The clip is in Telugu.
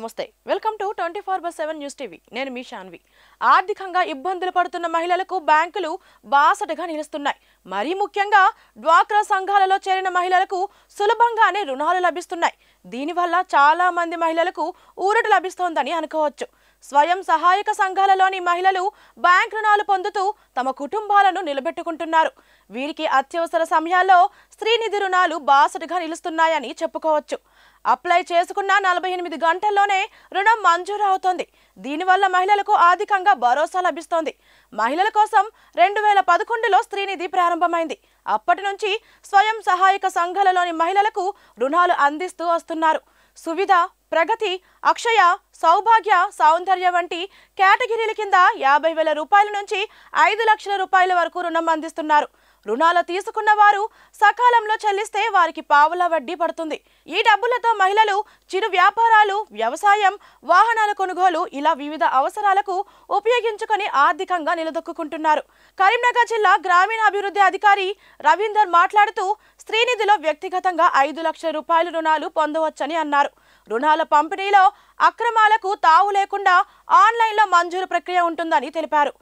నమస్తే వెల్కమ్ టు 24/7 న్యూస్ టీవీ నేను మీ శాన్వి ఆర్థికంగా ఇబ్బందులు పడుతున్న మహిళలకు బ్యాంకులు బాసటగా నిలుస్తున్నాయి మరి ముఖ్యంగా డ్వాక్రా సంఘాలలో చేరిన మహిళలకు సులభంగానే రుణాలు లభిస్తున్నాయి దీనివల్ల చాలా మంది మహిళలకు ఊరట లభిస్తోందని అనుకోవచ్చు స్వయం సహాయక సంఘాలలోని మహిళలు బ్యాంక్ రుణాలు పొందుతూ తమ కుటుంబాలను నిలబెట్టుకుంటున్నారు వీరికి అత్యవసర సమయాల్లో స్త్రీనిధి రుణాలు బాసటగా నిలుస్తున్నాయని చెప్పుకోవచ్చు అప్లై చేసుకున్న 48 గంటల్లోనే రుణం మంజూరు అవుతోంది దీనివల్ల మహిళలకు ఆర్థికంగా భరోసా లభిస్తోంది మహిళల కోసం 2011లో స్త్రీనిధి ప్రారంభమైంది అప్పటి నుంచి స్వయం సహాయక సంఘాలలోని మహిళలకు రుణాలు అందిస్తూ వస్తున్నారు సువిధ ప్రగతి అక్షయ సౌభాగ్య సౌందర్య వంటి కేటగిరీల కింద 50,000 రూపాయల నుంచి 5 లక్షల రూపాయల వరకు రుణం అందిస్తున్నారు రుణాలు తీసుకున్న వారు సకాలంలో చెల్లిస్తే వారికి పావుల వడ్డీ పడుతుంది ఈ డబ్బులతో మహిళలు చిరు వ్యాపారాలు వ్యవసాయం వాహనాల కొనుగోలు ఇలా వివిధ అవసరాలకు ఉపయోగించుకొని ఆర్థికంగా నిలదొక్కుంటున్నారు కరీంనగర్ జిల్లా గ్రామీణాభివృద్ధి అధికారి రవీందర్ మాట్లాడుతూ స్త్రీనిధిలో వ్యక్తిగతంగా 5 లక్షల రూపాయల రుణాలు పొందవచ్చని అన్నారు రుణాల పంపిణీలో అక్రమాలకు తావు లేకుండా ఆన్లైన్లో మంజూరు ప్రక్రియ ఉంటుందని తెలిపారు